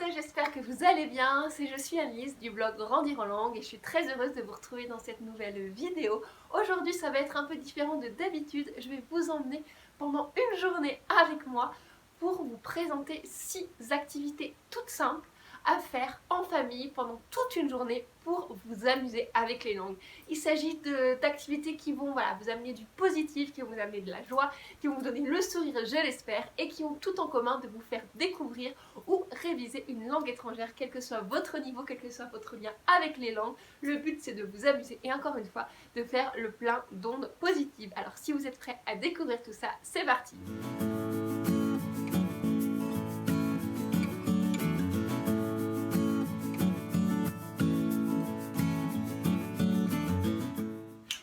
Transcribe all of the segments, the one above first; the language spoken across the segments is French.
et j'espère que vous allez bien. Je suis Alice du blog Grandir en langue et je suis très heureuse de vous retrouver dans cette nouvelle vidéo. Aujourd'hui ça va être un peu différent de d'habitude. Je vais vous emmener pendant une journée avec moi pour vous présenter 6 activités toutes simples à faire en famille pendant toute une journée pour vous amuser avec les langues. Il s'agit d'activités qui vont vous amener du positif, qui vont vous amener de la joie, qui vont vous donner le sourire, je l'espère, et qui ont tout en commun de vous faire découvrir ou réviser une langue étrangère, quel que soit votre niveau, quel que soit votre lien avec les langues. Le but c'est de vous amuser et encore une fois de faire le plein d'ondes positives. Alors si vous êtes prêts à découvrir tout ça, c'est parti!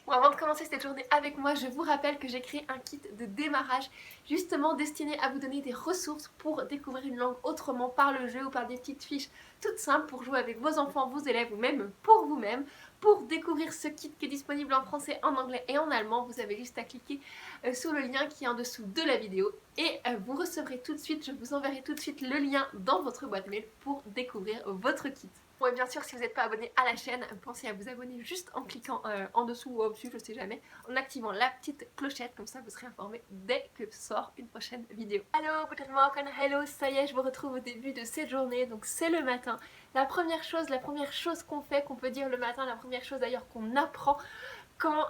Bon, avant de commencer cette journée avec moi, je vous rappelle que j'ai créé un kit de démarrage justement destiné à vous donner des ressources pour découvrir une langue autrement par le jeu ou par des petites fiches toutes simples pour jouer avec vos enfants, vos élèves ou même pour vous-même. Pour découvrir ce kit qui est disponible en français, en anglais et en allemand, vous avez juste à cliquer sur le lien qui est en dessous de la vidéo et vous recevrez tout de suite, je vous enverrai tout de suite le lien dans votre boîte mail pour découvrir votre kit. Bon, et bien sûr, si vous n'êtes pas abonné à la chaîne, pensez à vous abonner juste en cliquant en dessous ou au-dessus, je sais jamais, en activant la petite clochette, comme ça vous serez informé dès que sort une prochaine vidéo. Hello, guten Morgen, hello, ça y est, je vous retrouve au début de cette journée, donc c'est le matin. La première chose qu'on fait, qu'on peut dire le matin, la première chose d'ailleurs qu'on apprend quand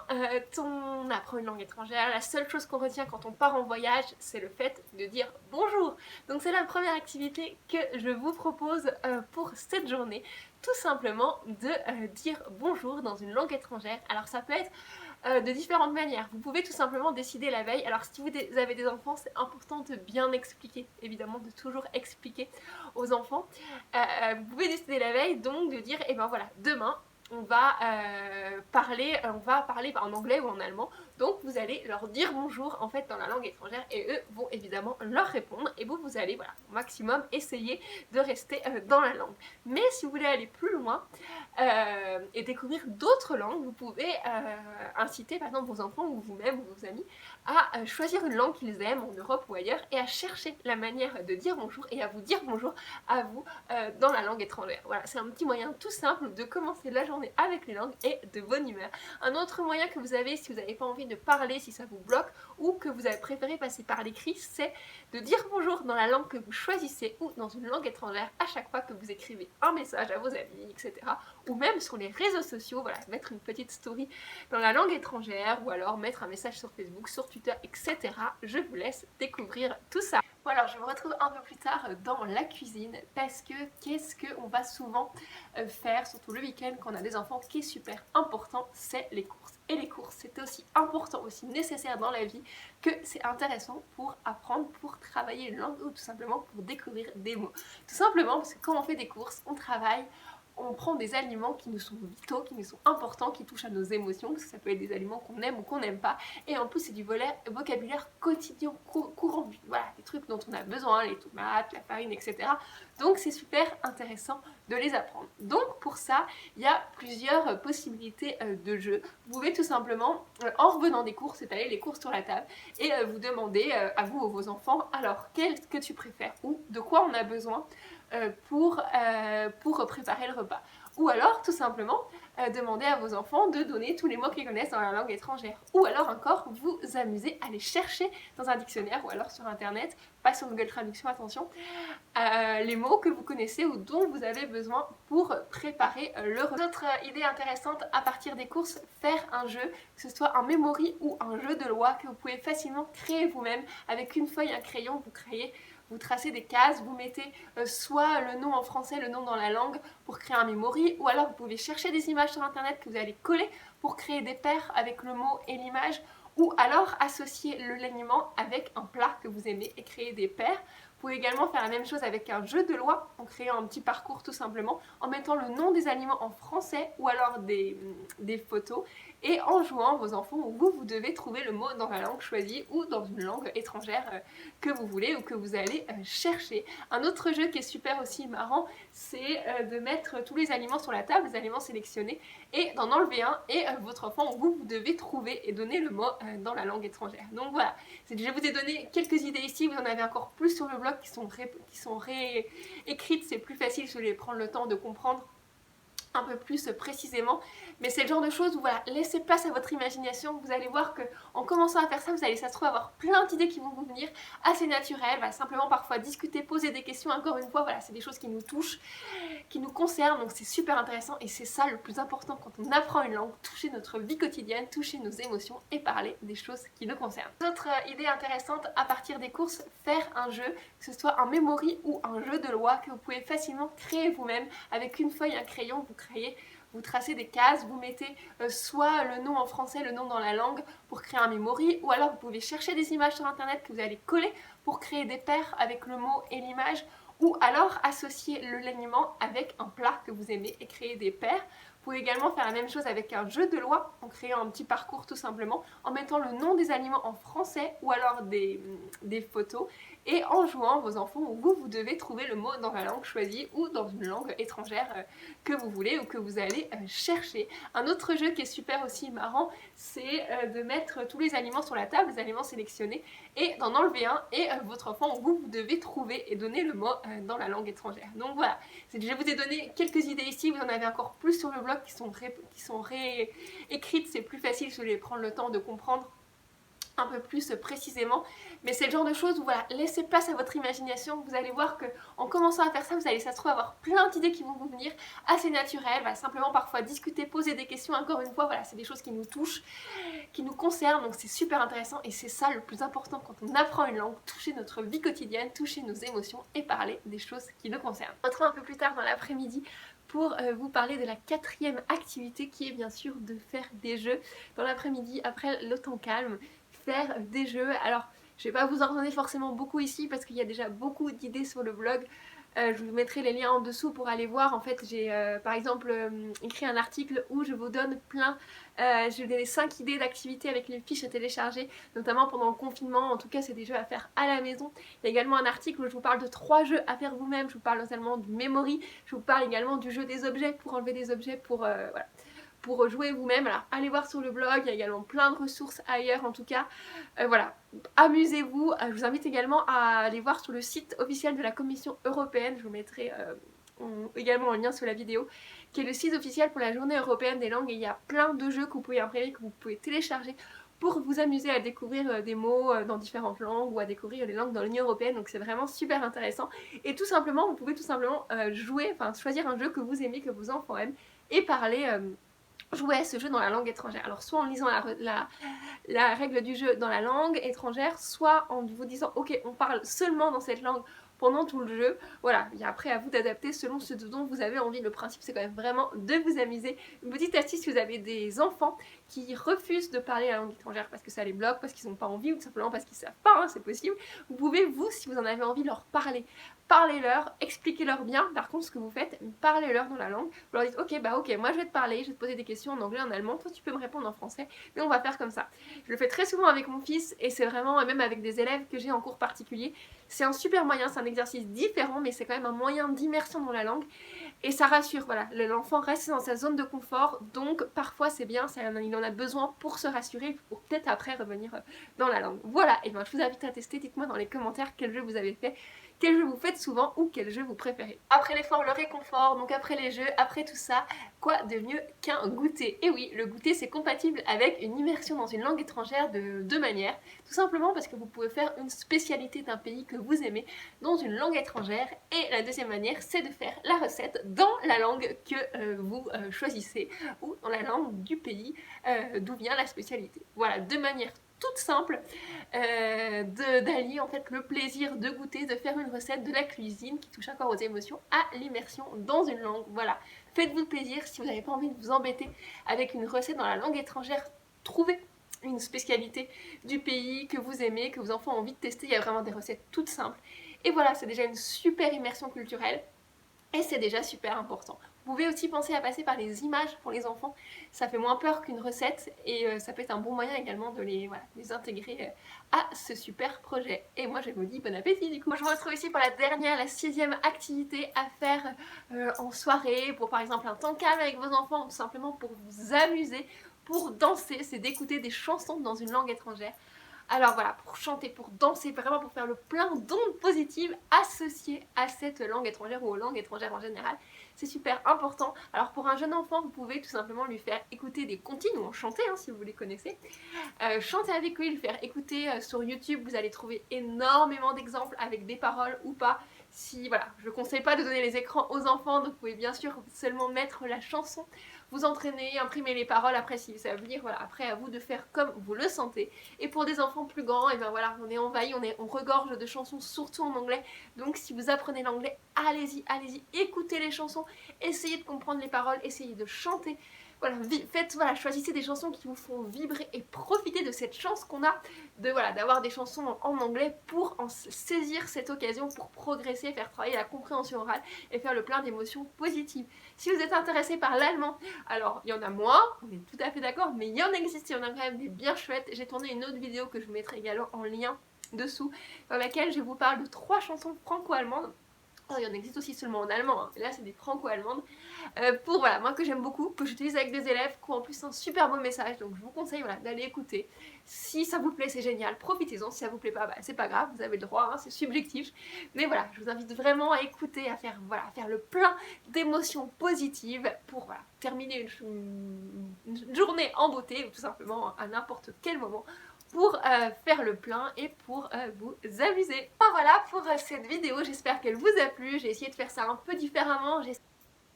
on apprend une langue étrangère, la seule chose qu'on retient quand on part en voyage, c'est le fait de dire bonjour. Donc c'est la première activité que je vous propose pour cette journée, tout simplement de dire bonjour dans une langue étrangère. Alors ça peut être de différentes manières. Vous pouvez tout simplement décider la veille. Alors si vous avez des enfants, c'est important de bien expliquer, évidemment de toujours expliquer aux enfants. Vous pouvez décider la veille donc de dire, et ben voilà, demain, on va parler en anglais ou en allemand, donc vous allez leur dire bonjour en fait dans la langue étrangère et eux vont évidemment leur répondre et vous allez voilà au maximum essayer de rester dans la langue. Mais si vous voulez aller plus loin et découvrir d'autres langues, vous pouvez inciter par exemple vos enfants ou vous-même ou vos amis à choisir une langue qu'ils aiment en Europe ou ailleurs et à chercher la manière de dire bonjour et à vous dire bonjour à vous dans la langue étrangère. Voilà, c'est un petit moyen tout simple de commencer la journée avec les langues et de bonne humeur. Un autre moyen que vous avez si vous n'avez pas envie de parler, si ça vous bloque ou que vous avez préféré passer par l'écrit, c'est de dire bonjour dans la langue que vous choisissez ou dans une langue étrangère à chaque fois que vous écrivez un message à vos amis, etc. Ou même sur les réseaux sociaux, voilà, mettre une petite story dans la langue étrangère ou alors mettre un message sur Facebook, sur Twitter, etc. Je vous laisse découvrir tout ça. Bon alors je me retrouve un peu plus tard dans la cuisine parce que qu'est-ce qu'on va souvent faire, surtout le week-end quand on a des enfants, qui est super important, c'est les courses. Et les courses, c'est aussi important, aussi nécessaire dans la vie que c'est intéressant pour apprendre, pour travailler une langue ou tout simplement pour découvrir des mots. Tout simplement parce que quand on fait des courses, on travaille, on prend des aliments qui nous sont vitaux, qui nous sont importants, qui touchent à nos émotions, parce que ça peut être des aliments qu'on aime ou qu'on n'aime pas, et en plus c'est du vocabulaire quotidien, courant, voilà, des trucs dont on a besoin, les tomates, la farine, etc. Donc c'est super intéressant de les apprendre. Donc pour ça, il y a plusieurs possibilités de jeu. Vous pouvez tout simplement, en revenant des courses, étaler les courses sur la table, et vous demander à vous ou vos enfants, alors quel que tu préfères, ou de quoi on a besoin pour préparer le repas. Ou alors, tout simplement, demander à vos enfants de donner tous les mots qu'ils connaissent dans la langue étrangère. Ou alors encore, vous amuser à les chercher dans un dictionnaire ou alors sur internet, pas sur Google Traduction, attention, les mots que vous connaissez ou dont vous avez besoin pour préparer le repas. Autre idée intéressante à partir des courses, faire un jeu, que ce soit un memory ou un jeu de loi que vous pouvez facilement créer vous-même avec une feuille, un crayon, vous tracez des cases, vous mettez soit le nom en français, le nom dans la langue pour créer un memory, ou alors vous pouvez chercher des images sur internet que vous allez coller pour créer des paires avec le mot et l'image, ou alors associer l'aliment avec un plat que vous aimez et créer des paires. Vous pouvez également faire la même chose avec un jeu de loi en créant un petit parcours tout simplement, en mettant le nom des aliments en français ou alors des photos et en jouant vos enfants où vous devez trouver le mot dans la langue choisie ou dans une langue étrangère que vous voulez ou que vous allez chercher. Un autre jeu qui est super aussi marrant, c'est de mettre tous les aliments sur la table, les aliments sélectionnés, et d'en enlever un et votre enfant ou vous devez trouver et donner le mot dans la langue étrangère. Donc voilà, je vous ai donné quelques idées ici, vous en avez encore plus sur le blog blog qui sont réécrites, c'est plus facile, je vais prendre le temps de comprendre un peu plus précisément, mais c'est le genre de choses où voilà, laissez place à votre imagination. Vous allez voir que en commençant à faire ça, vous allez, ça se trouve, avoir plein d'idées qui vont vous venir assez naturelles. Voilà, simplement parfois discuter, poser des questions, encore une fois, voilà, c'est des choses qui nous touchent, qui nous concernent, donc c'est super intéressant et c'est ça le plus important quand on apprend une langue, toucher notre vie quotidienne, toucher nos émotions et parler des choses qui nous concernent. Autre idée intéressante à partir des courses, faire un jeu, que ce soit un memory ou un jeu de loi que vous pouvez facilement créer vous-même avec une feuille, un crayon. Vous tracez des cases, vous mettez soit le nom en français, le nom dans la langue pour créer un memory, ou alors vous pouvez chercher des images sur internet que vous allez coller pour créer des paires avec le mot et l'image, ou alors associer l'aliment avec un plat que vous aimez et créer des paires. Vous pouvez également faire la même chose avec un jeu de loi en créant un petit parcours tout simplement, en mettant le nom des aliments en français ou alors des photos, et en jouant, vos enfants ou vous devez trouver le mot dans la langue choisie ou dans une langue étrangère que vous voulez ou que vous allez chercher. Un autre jeu qui est super aussi marrant, c'est de mettre tous les aliments sur la table, les aliments sélectionnés, et d'en enlever un, et votre enfant ou vous devez trouver et donner le mot dans la langue étrangère. Donc voilà, je vous ai donné quelques idées ici, vous en avez encore plus sur le blog qui sont réécrites, c'est plus facile, je vais prendre le temps de comprendre un peu plus précisément, mais c'est le genre de choses où voilà, laissez place à votre imagination. Vous allez voir que en commençant à faire ça, vous allez, ça se trouve, avoir plein d'idées qui vont vous venir assez naturelles. Voilà, simplement parfois discuter, poser des questions, encore une fois, voilà, c'est des choses qui nous touchent, qui nous concernent, donc c'est super intéressant et c'est ça le plus important quand on apprend une langue, toucher notre vie quotidienne, toucher nos émotions et parler des choses qui nous concernent. On se retrouve un peu plus tard dans l'après-midi pour vous parler de la 4e activité qui est bien sûr de faire des jeux dans l'après-midi après le temps calme. Faire des jeux. Alors, je vais pas vous en donner forcément beaucoup ici parce qu'il y a déjà beaucoup d'idées sur le blog. Je vous mettrai les liens en dessous pour aller voir. En fait, j'ai par exemple écrit un article où je vous donne je vous donne 5 idées d'activités avec les fiches à télécharger, notamment pendant le confinement. En tout cas, c'est des jeux à faire à la maison. Il y a également un article où je vous parle de 3 jeux à faire vous-même. Je vous parle notamment du memory. Je vous parle également du jeu des objets pour enlever des objets voilà, pour jouer vous-même. Alors allez voir sur le blog, il y a également plein de ressources ailleurs en tout cas. Voilà, amusez-vous. Je vous invite également à aller voir sur le site officiel de la Commission européenne, je vous mettrai également un lien sous la vidéo, qui est le site officiel pour la journée européenne des langues, et il y a plein de jeux que vous pouvez imprimer, que vous pouvez télécharger pour vous amuser à découvrir des mots dans différentes langues ou à découvrir les langues dans l'Union européenne. Donc c'est vraiment super intéressant, et tout simplement, vous pouvez tout simplement choisir un jeu que vous aimez, que vos enfants aiment, et parler jouer à ce jeu dans la langue étrangère. Alors soit en lisant la règle du jeu dans la langue étrangère, soit en vous disant ok, on parle seulement dans cette langue pendant tout le jeu. Voilà, et après à vous d'adapter selon ce dont vous avez envie. Le principe c'est quand même vraiment de vous amuser. Une petite astuce, si vous avez des enfants qui refusent de parler la langue étrangère parce que ça les bloque, parce qu'ils n'ont pas envie ou tout simplement parce qu'ils ne savent pas, hein, c'est possible, vous pouvez, vous, si vous en avez envie, leur parler. Parlez-leur, expliquez-leur bien, par contre ce que vous faites, parlez-leur dans la langue. Vous leur dites ok, bah ok, moi je vais te parler, je vais te poser des questions en anglais, en allemand, toi tu peux me répondre en français, mais on va faire comme ça. Je le fais très souvent avec mon fils et c'est vraiment, et même avec des élèves que j'ai en cours particulier, c'est un super moyen, c'est un exercice différent, mais c'est quand même un moyen d'immersion dans la langue et ça rassure, voilà, l'enfant reste dans sa zone de confort, donc parfois c'est bien, il en a besoin pour se rassurer, pour peut-être après revenir dans la langue. Voilà, et bien je vous invite à tester, dites-moi dans les commentaires quel jeu vous avez fait, quel jeu vous faites souvent ou quel jeu vous préférez. Après l'effort, le réconfort, donc après les jeux, après tout ça, quoi de mieux qu'un goûter? Et oui, le goûter c'est compatible avec une immersion dans une langue étrangère de deux manières. Tout simplement parce que vous pouvez faire une spécialité d'un pays que vous aimez dans une langue étrangère, et la deuxième manière c'est de faire la recette dans la langue que vous choisissez ou dans la langue du pays d'où vient la spécialité. Voilà, deux manières toute simple d'allier en fait le plaisir de goûter, de faire une recette, de la cuisine qui touche encore aux émotions, à l'immersion dans une langue. Voilà, faites-vous plaisir. Si vous n'avez pas envie de vous embêter avec une recette dans la langue étrangère, trouvez une spécialité du pays que vous aimez, que vos enfants ont envie de tester. Il y a vraiment des recettes toutes simples, et voilà, c'est déjà une super immersion culturelle et c'est déjà super important. Vous pouvez aussi penser à passer par les images pour les enfants, ça fait moins peur qu'une recette, et ça peut être un bon moyen également de les intégrer à ce super projet. Et moi je vous dis bon appétit du coup. Je vous retrouve ici pour la 6e activité à faire en soirée, pour par exemple un temps calme avec vos enfants, ou tout simplement pour vous amuser, pour danser, c'est d'écouter des chansons dans une langue étrangère. Alors voilà, pour chanter, pour danser, vraiment pour faire le plein d'ondes positives associées à cette langue étrangère ou aux langues étrangères en général. C'est super important. Alors pour un jeune enfant, vous pouvez tout simplement lui faire écouter des comptines ou en chanter hein, si vous les connaissez. Chanter avec lui, le faire écouter sur YouTube, vous allez trouver énormément d'exemples avec des paroles ou pas. Si voilà, je ne conseille pas de donner les écrans aux enfants, donc vous pouvez bien sûr seulement mettre la chanson, vous entraîner, imprimer les paroles, après si ça veut dire, voilà, après à vous de faire comme vous le sentez. Et pour des enfants plus grands, et ben voilà, on est envahi, on regorge de chansons, surtout en anglais, donc si vous apprenez l'anglais, allez-y, allez-y, écoutez les chansons, essayez de comprendre les paroles, essayez de chanter. Voilà, voilà, choisissez des chansons qui vous font vibrer et profitez de cette chance qu'on a de voilà, d'avoir des chansons en anglais pour en saisir cette occasion pour progresser, faire travailler la compréhension orale et faire le plein d'émotions positives. Si vous êtes intéressé par l'allemand, alors il y en a moins, on est tout à fait d'accord, mais il y en existe, il y en a quand même des bien chouettes. J'ai tourné une autre vidéo que je vous mettrai également en lien dessous, dans laquelle je vous parle de 3 chansons franco-allemandes. Oh, il y en existe aussi seulement en allemand, hein. Là c'est des franco-allemandes. Pour voilà, moi que j'aime beaucoup, que j'utilise avec des élèves, qui ont en plus un super beau message, donc je vous conseille voilà, d'aller écouter. Si ça vous plaît, c'est génial, profitez-en. Si ça vous plaît pas, bah, c'est pas grave, vous avez le droit, hein, c'est subjectif. Mais voilà, je vous invite vraiment à écouter, à faire, voilà, à faire le plein d'émotions positives pour voilà, terminer une journée en beauté, ou tout simplement à n'importe quel moment, pour faire le plein et pour vous amuser. Enfin, voilà pour cette vidéo, j'espère qu'elle vous a plu. J'ai essayé de faire ça un peu différemment.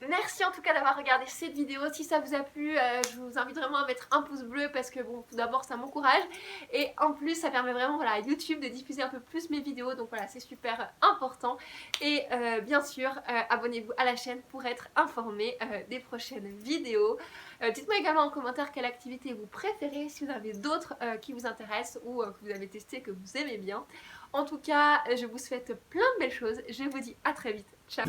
Merci en tout cas d'avoir regardé cette vidéo. Si ça vous a plu, je vous invite vraiment à mettre un pouce bleu parce que bon, tout d'abord ça m'encourage et en plus ça permet vraiment voilà, à YouTube de diffuser un peu plus mes vidéos, donc voilà, c'est super important. Et bien sûr, abonnez-vous à la chaîne pour être informé des prochaines vidéos. Dites-moi également en commentaire quelle activité vous préférez, si vous avez d'autres qui vous intéressent ou que vous avez testé, que vous aimez bien. En tout cas, je vous souhaite plein de belles choses. Je vous dis à très vite. Ciao!